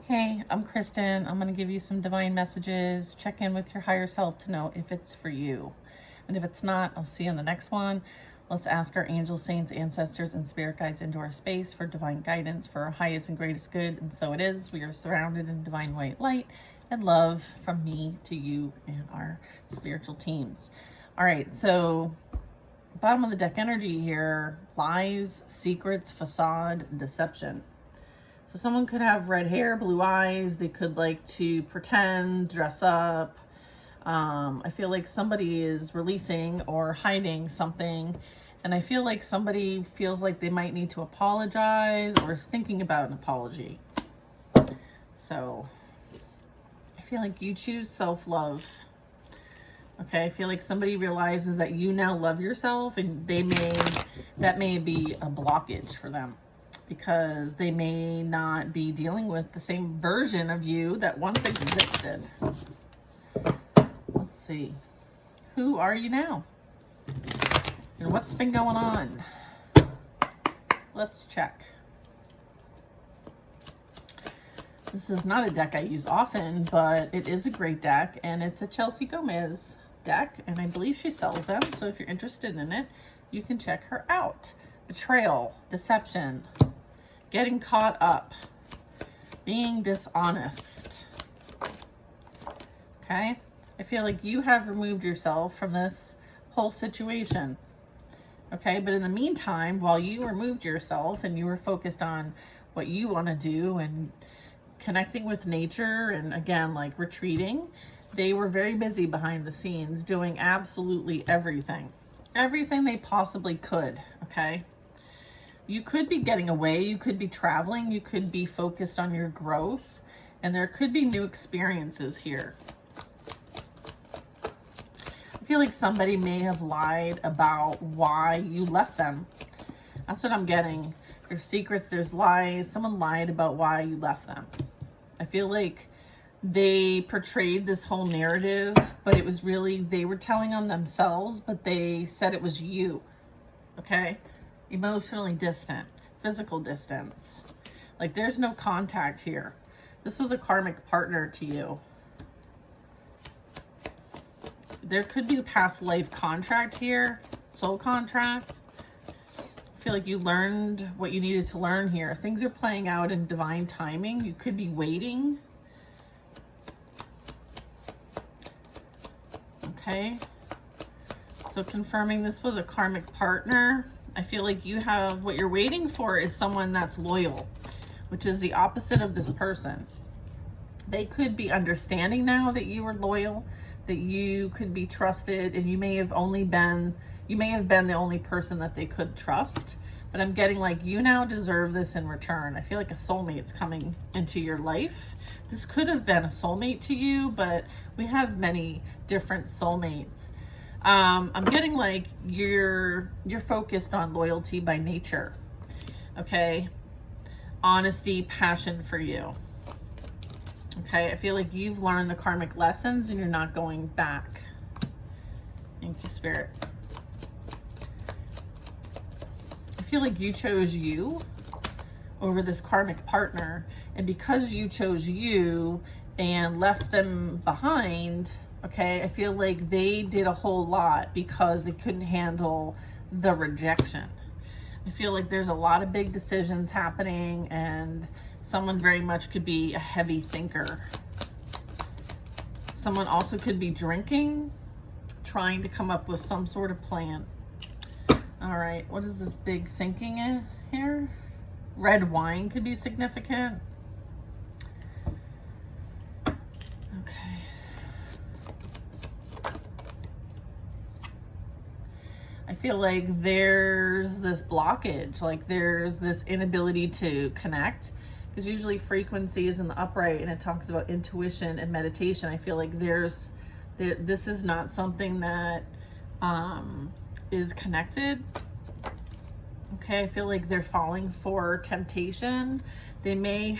Hey, I'm Kristen. I'm going to give you some divine messages. Check in with your higher self to know if it's for you. And if it's not, I'll see you in the next one. Let's ask our angels, saints, ancestors, and spirit guides into our space for divine guidance for our highest and greatest good. And so it is. We are surrounded in divine white light and love from me to you and our spiritual teams. All right, so bottom of the deck energy here: lies, secrets, facade, deception. So someone could have red hair, blue eyes. They could like to pretend, dress up. I feel like somebody is releasing or hiding something. And I feel like somebody feels like they might need to apologize or is thinking about an apology. So I feel like you choose self-love. Okay, I feel like somebody realizes that you now love yourself, and that may be a blockage for them, because they may not be dealing with the same version of you that once existed. Let's see. Who are you now? And what's been going on? Let's check. This is not a deck I use often, but it is a great deck, and it's a Chelsea Gomez deck, and I believe she sells them. So if you're interested in it, you can check her out. Betrayal, deception, getting caught up, being dishonest. Okay? I feel like you have removed yourself from this whole situation. Okay? But in the meantime, while you removed yourself and you were focused on what you want to do and connecting with nature and, again, like retreating, they were very busy behind the scenes doing absolutely everything. Everything they possibly could. Okay? You could be getting away, you could be traveling, you could be focused on your growth, and there could be new experiences here. I feel like somebody may have lied about why you left them. That's what I'm getting. There's secrets, there's lies. Someone lied about why you left them. I feel like they portrayed this whole narrative, but it was really, they were telling on themselves, but they said it was you. Okay? Emotionally distant, physical distance. Like there's no contact here. This was a karmic partner to you. There could be a past life contract here, soul contract. I feel like you learned what you needed to learn here. Things are playing out in divine timing. You could be waiting. Okay. So confirming this was a karmic partner. I feel like you have, what you're waiting for is someone that's loyal, which is the opposite of this person. They could be understanding now that you were loyal, that you could be trusted, and you may have been the only person that they could trust. But I'm getting like you now deserve this in return. I feel like a soulmate's coming into your life. This could have been a soulmate to you, but we have many different soulmates. I'm getting like you're focused on loyalty by nature. Okay? Honesty, passion for you. Okay? I feel like you've learned the karmic lessons and you're not going back. Thank you, Spirit. I feel like you chose you over this karmic partner, and because you chose you and left them behind, okay, I feel like they did a whole lot because they couldn't handle the rejection. I feel like there's a lot of big decisions happening, and someone very much could be a heavy thinker. Someone also could be drinking, trying to come up with some sort of plan. All right, what is this big thinking in here? Red wine could be significant. Okay. I feel like there's this blockage, like there's this inability to connect, because usually frequency is in the upright and it talks about intuition and meditation. I feel like this is not something that is connected. Okay, I feel like they're falling for temptation. They may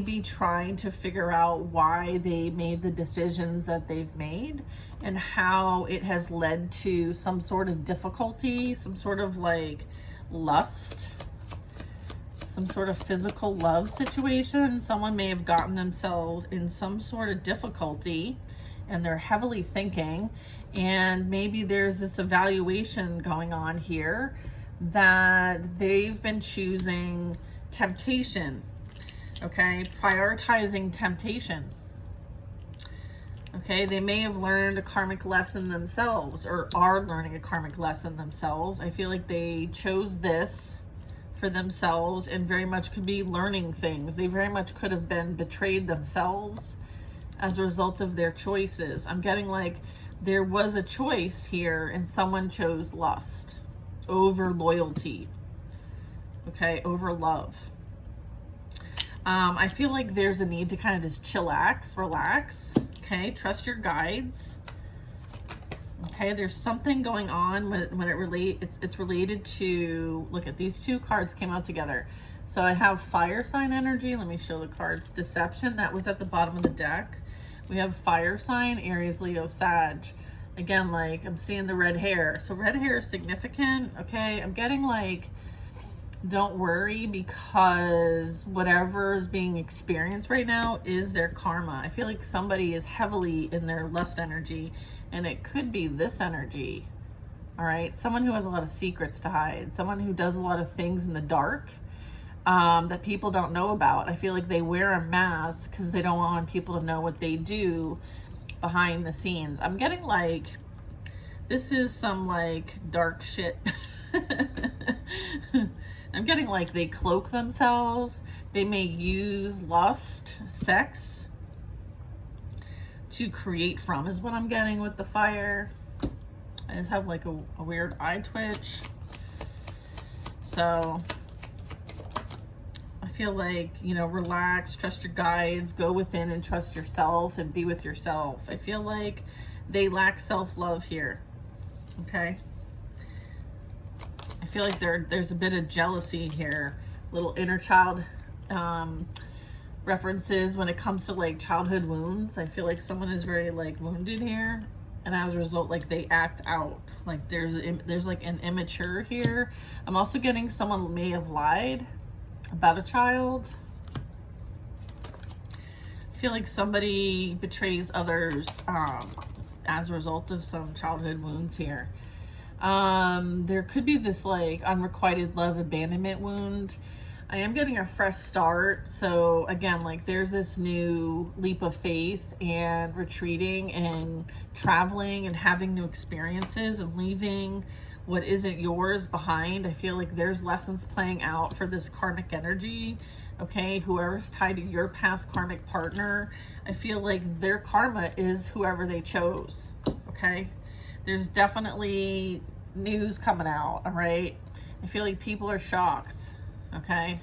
be trying to figure out why they made the decisions that they've made and how it has led to some sort of difficulty, some sort of like lust, some sort of physical love situation. Someone may have gotten themselves in some sort of difficulty and they're heavily thinking, and maybe there's this evaluation going on here that they've been choosing temptation, okay? Prioritizing temptation. Okay, they may have learned a karmic lesson themselves or are learning a karmic lesson themselves. I feel like they chose this for themselves and very much could be learning things. They very much could have been betrayed themselves as a result of their choices. I'm getting like there was a choice here and someone chose lust over loyalty, okay, over love. I feel like there's a need to kind of just chillax, relax, okay, trust your guides. Okay, there's something going on when it's related to, look at these two cards came out together. So I have fire sign energy. Let me show the cards. Deception, that was at the bottom of the deck. We have fire sign, Aries, Leo, Sag. Again, like I'm seeing the red hair. So red hair is significant, okay? I'm getting like, don't worry, because whatever is being experienced right now is their karma. I feel like somebody is heavily in their lust energy, and it could be this energy, all right? Someone who has a lot of secrets to hide, someone who does a lot of things in the dark that people don't know about. I feel like they wear a mask because they don't want people to know what they do behind the scenes. I'm getting like, this is some like dark shit. I'm getting like they cloak themselves. They may use lust, sex to create from, is what I'm getting with the fire. I just have like a weird eye twitch. So I feel like, you know, relax, trust your guides, go within and trust yourself and be with yourself. I feel like they lack self-love here, okay? I feel like there's a bit of jealousy here, little inner child references when it comes to like childhood wounds. I feel like someone is very like wounded here, and as a result, like they act out. Like there's like an immature here. I'm also getting someone may have lied about a child. I feel like somebody betrays others as a result of some childhood wounds here. There could be this like unrequited love abandonment wound. I am getting a fresh start. So again, like there's this new leap of faith and retreating and traveling and having new experiences and leaving what isn't yours behind. I feel like there's lessons playing out for this karmic energy. Okay, whoever's tied to your past karmic partner, I feel like their karma is whoever they chose. Okay, there's definitely news coming out, all right? I feel like people are shocked, okay?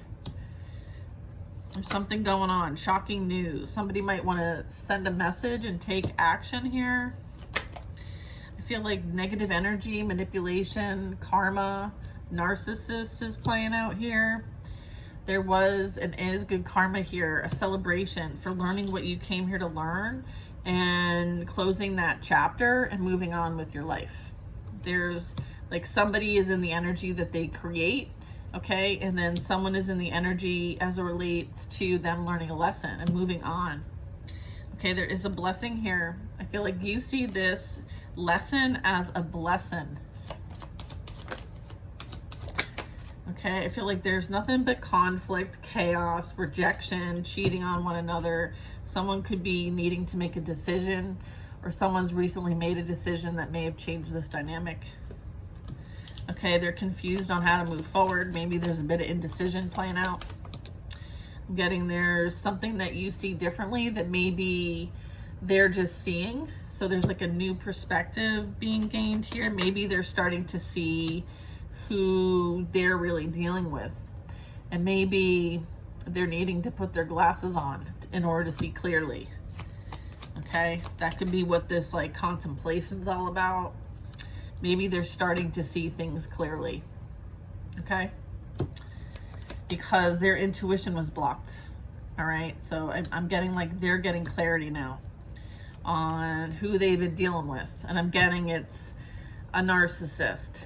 There's something going on, shocking news. Somebody might want to send a message and take action here. I feel like negative energy, manipulation, karma, narcissist is playing out here. There was and is good karma here, a celebration for learning what you came here to learn and closing that chapter and moving on with your life. There's like somebody is in the energy that they create, okay? And then someone is in the energy as it relates to them learning a lesson and moving on. Okay, there is a blessing here. I feel like you see this lesson as a blessing. Okay, I feel like there's nothing but conflict, chaos, rejection, cheating on one another. Someone could be needing to make a decision, or someone's recently made a decision that may have changed this dynamic. Okay, they're confused on how to move forward. Maybe there's a bit of indecision playing out. I'm getting there's something that you see differently that maybe they're just seeing. So there's like a new perspective being gained here. Maybe they're starting to see who they're really dealing with, and maybe they're needing to put their glasses on in order to see clearly. Okay, that could be what this like contemplation's all about. Maybe they're starting to see things clearly, okay, because their intuition was blocked. All right, so I'm getting like they're getting clarity now on who they've been dealing with, and I'm getting it's a narcissist.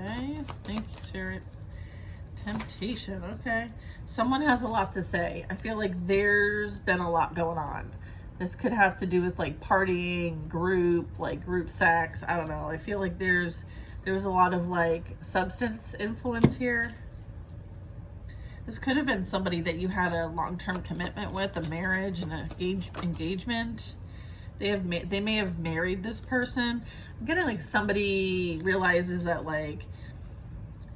Okay, thank you, Spirit. Temptation, okay. Someone has a lot to say. I feel like there's been a lot going on. This could have to do with like partying, group sex. I don't know. I feel like there's a lot of like substance influence here. This could have been somebody that you had a long-term commitment with, a marriage and an engagement. They may have married this person. I'm getting like somebody realizes that like,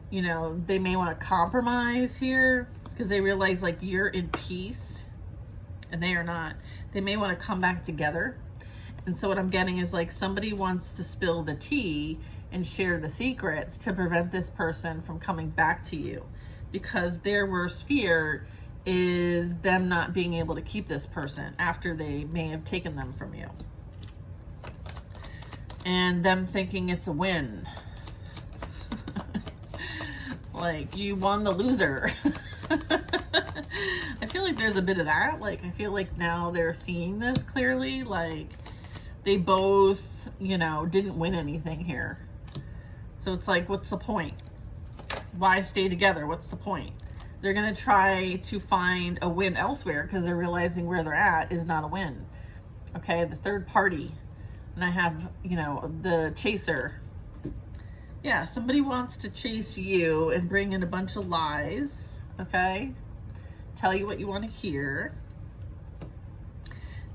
you know, they may want to compromise here because they realize like you're in peace and they are not. They may want to come back together. And so what I'm getting is like somebody wants to spill the tea and share the secrets to prevent this person from coming back to you, because their worst fear is them not being able to keep this person after they may have taken them from you. And them thinking it's a win. Like you won the loser. I feel like there's a bit of that. Like I feel like now they're seeing this clearly. Like they both, you know, didn't win anything here. So it's like, what's the point? Why stay together? What's the point? They're going to try to find a win elsewhere because they're realizing where they're at is not a win. Okay, the third party. And I have, you know, the chaser. Yeah, somebody wants to chase you and bring in a bunch of lies. Okay, tell you what you want to hear.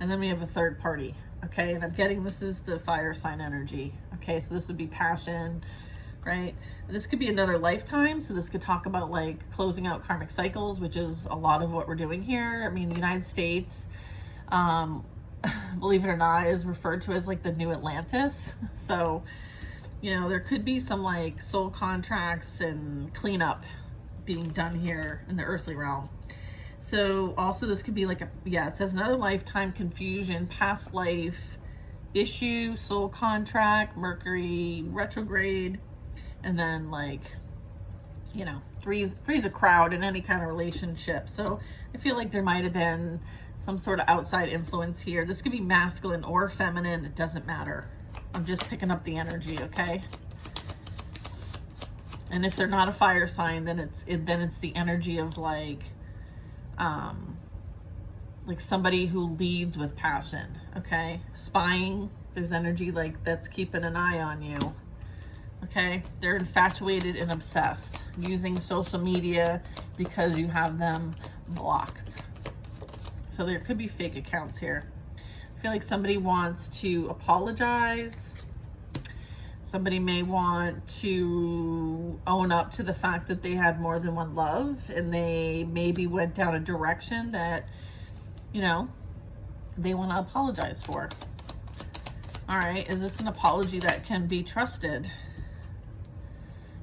And then we have a third party. Okay, and I'm getting this is the fire sign energy. Okay, so this would be passion, right? This could be another lifetime. So this could talk about like closing out karmic cycles, which is a lot of what we're doing here. I mean, the United States, believe it or not, is referred to as like the new Atlantis. So, you know, there could be some like soul contracts and cleanup being done here in the earthly realm. So also this could be like it says another lifetime, confusion, past life issue, soul contract, Mercury retrograde, and then like, you know, three's a crowd in any kind of relationship. So I feel like there might have been some sort of outside influence here. This could be masculine or feminine. It doesn't matter. I'm just picking up the energy, okay? And if they're not a fire sign, then it's the energy of like somebody who leads with passion, okay? Spying, there's energy like that's keeping an eye on you, okay? They're infatuated and obsessed, using social media because you have them blocked. So there could be fake accounts here. I feel like somebody wants to apologize. Somebody may want to own up to the fact that they had more than one love and they maybe went down a direction that, you know, they want to apologize for. All right, is this an apology that can be trusted?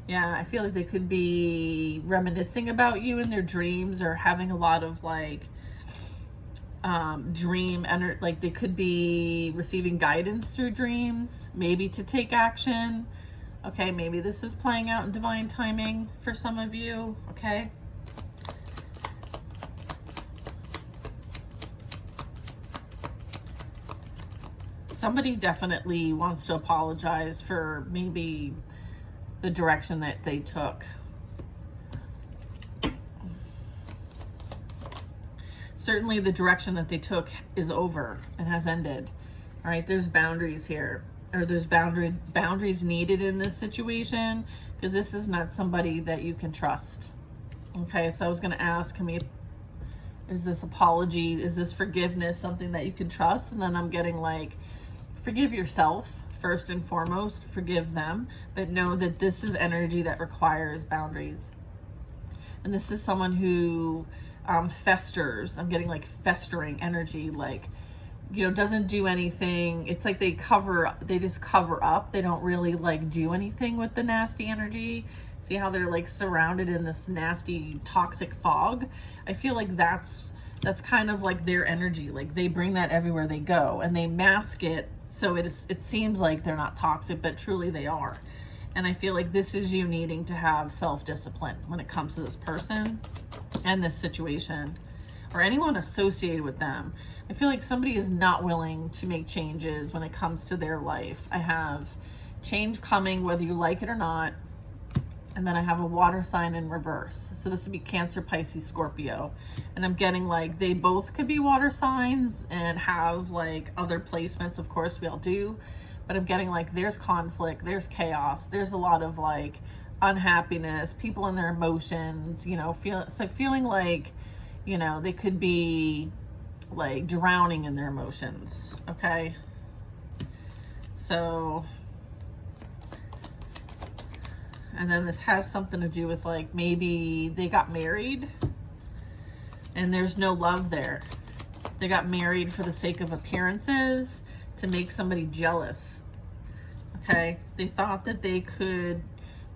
Yeah, I feel like they could be reminiscing about you in their dreams or having a lot of like dream energy. Like they could be receiving guidance through dreams, maybe to take action. Okay, maybe this is playing out in divine timing for some of you. Okay, somebody definitely wants to apologize for maybe the direction that they took. Certainly the direction that they took is over and has ended. All right, there's boundaries here, or there's boundaries needed in this situation because this is not somebody that you can trust. Okay, so I was going to ask, is this apology, is this forgiveness something that you can trust? And then I'm getting like, forgive yourself first and foremost, forgive them, but know that this is energy that requires boundaries. And this is someone who festers. I'm getting like festering energy, like, you know, doesn't do anything. It's like they just cover up. They don't really like do anything with the nasty energy. See how they're like surrounded in this nasty toxic fog? I feel like that's kind of like their energy. Like they bring that everywhere they go and they mask it so it seems like they're not toxic, but truly they are. And I feel like this is you needing to have self-discipline when it comes to this person and this situation or anyone associated with them. I feel like somebody is not willing to make changes when it comes to their life. I have change coming, whether you like it or not. And then I have a water sign in reverse. So this would be Cancer, Pisces, Scorpio. And I'm getting like they both could be water signs and have like other placements. Of course, we all do. But I'm getting like there's conflict, there's chaos, there's a lot of like unhappiness, people in their emotions, you know, feeling like, you know, they could be like drowning in their emotions. Okay. So, and then this has something to do with like maybe they got married and there's no love there. They got married for the sake of appearances to make somebody jealous. Okay. They thought that they could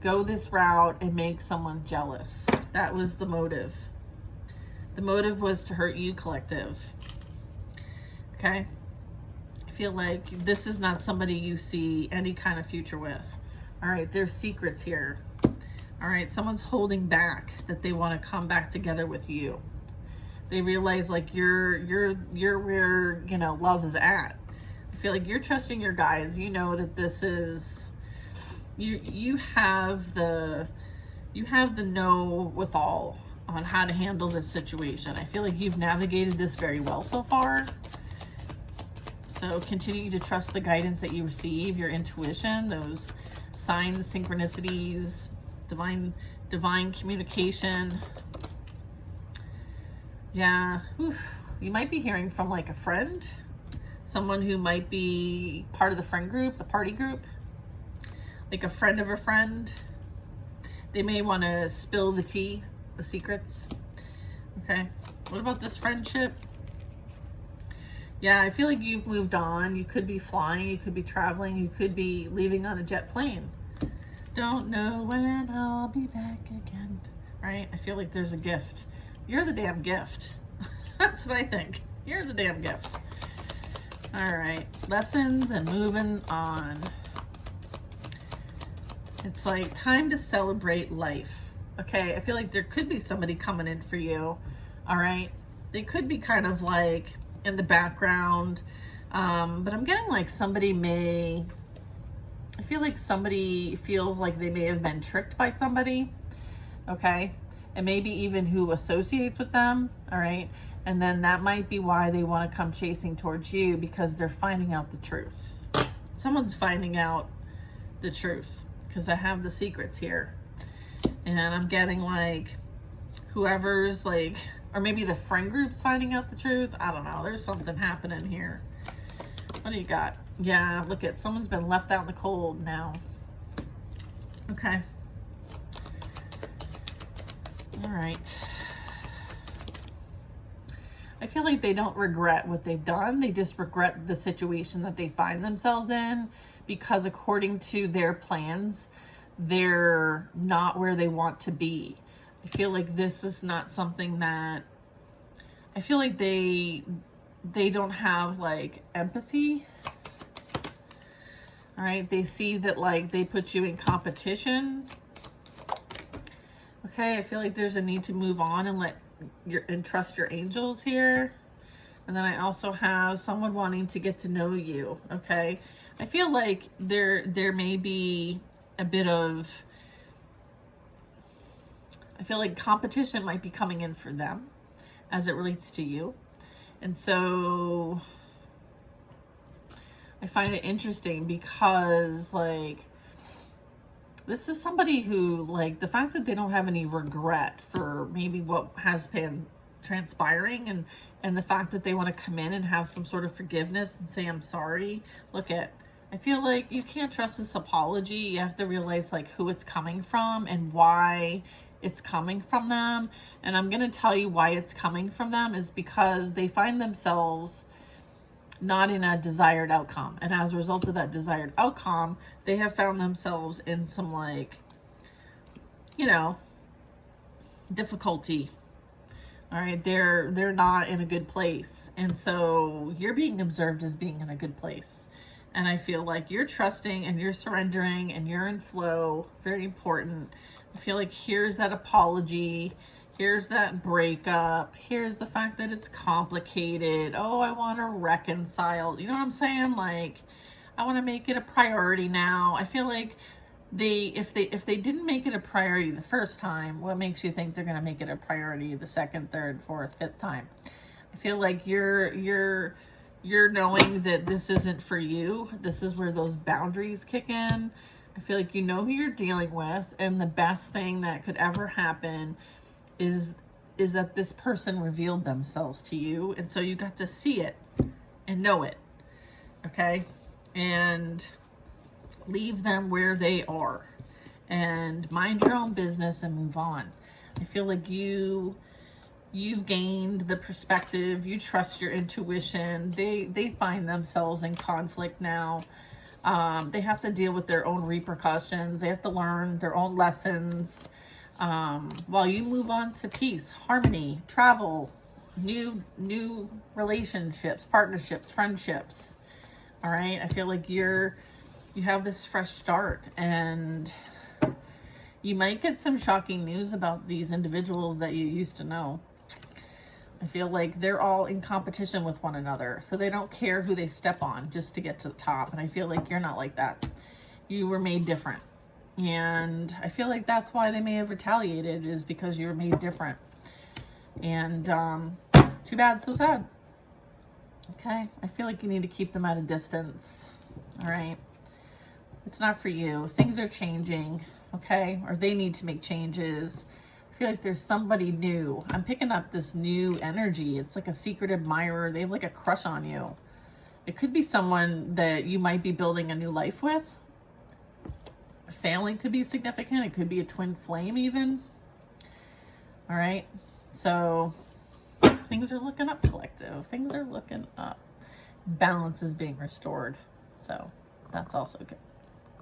go this route and make someone jealous. That was the motive. The motive was to hurt you, collective. Okay. I feel like this is not somebody you see any kind of future with. All right, there's secrets here. All right, someone's holding back that they want to come back together with you. They realize like you're where, you know, love is at. I feel like you're trusting your guides. You know that this is you have the know with all on how to handle this situation. I feel like you've navigated this very well so far. So continue to trust the guidance that you receive, your intuition, those signs, synchronicities, divine communication. Yeah. Oof. You might be hearing from like a friend, someone who might be part of the friend group, the party group, like a friend of a friend. They may want to spill the tea, the secrets. Okay. What about this friendship? Yeah, I feel like you've moved on. You could be flying, you could be traveling, you could be leaving on a jet plane. Don't know when I'll be back again. Right? I feel like there's a gift. You're the damn gift. That's what I think. You're the damn gift. All right. Lessons and moving on. It's like time to celebrate life. Okay? I feel like there could be somebody coming in for you. All right? They could be kind of like in the background, but I'm getting like I feel like somebody feels like they may have been tricked by somebody, okay, and maybe even who associates with them. All right, and then that might be why they want to come chasing towards you, because they're finding out the truth. Someone's finding out the truth, because I have the secrets here, and I'm getting like whoever's like, or maybe the friend group's finding out the truth. I don't know. There's something happening here. What do you got? Yeah, look at someone's been left out in the cold now. Okay. All right. I feel like they don't regret what they've done. They just regret the situation that they find themselves in, because according to their plans, they're not where they want to be. I feel like this is not something that, I feel like they don't have like empathy. All right. They see that like they put you in competition. Okay. I feel like there's a need to move on and trust your angels here. And then I also have someone wanting to get to know you. Okay. I feel like there may be a bit of, I feel like competition might be coming in for them as it relates to you. And so I find it interesting because like this is somebody who like the fact that they don't have any regret for maybe what has been transpiring, and the fact that they want to come in and have some sort of forgiveness and say, I'm sorry. I feel like you can't trust this apology. You have to realize like who it's coming from and why it's coming from them. And I'm going to tell you why it's coming from them is because they find themselves not in a desired outcome. And as a result of that desired outcome, they have found themselves in some like, you know, difficulty. All right. They're not in a good place. And so you're being observed as being in a good place. And I feel like you're trusting and you're surrendering and you're in flow. Very important. I feel like here's that apology. Here's that breakup. Here's the fact that it's complicated. Oh, I want to reconcile. You know what I'm saying? Like, I want to make it a priority now. I feel like if they didn't make it a priority the first time, what makes you think they're going to make it a priority the second, third, fourth, fifth time? I feel like you're knowing that this isn't for you. This is where those boundaries kick in. I feel like you know who you're dealing with, and the best thing that could ever happen is that this person revealed themselves to you, and so you got to see it and know it. Okay? And leave them where they are and mind your own business and move on. I feel like you've gained the perspective. You trust your intuition. They find themselves in conflict now. They have to deal with their own repercussions. They have to learn their own lessons. While you move on to peace, harmony, travel, new relationships, partnerships, friendships. All right. I feel like you have this fresh start, and you might get some shocking news about these individuals that you used to know. I feel like they're all in competition with one another, so they don't care who they step on just to get to the top. And I feel like you're not like that. You were made different. And I feel like that's why they may have retaliated, is because you were made different. And too bad, so sad. Okay, I feel like you need to keep them at a distance. All right, it's not for you. Things are changing, okay? Or they need to make changes. I feel like there's somebody new. I'm picking up this new energy. It's like a secret admirer. They have like a crush on you. It could be someone that you might be building a new life with. Family could be significant. It could be a twin flame even. All right, so things are looking up, collective. Things are looking up. Balance is being restored. So that's also good.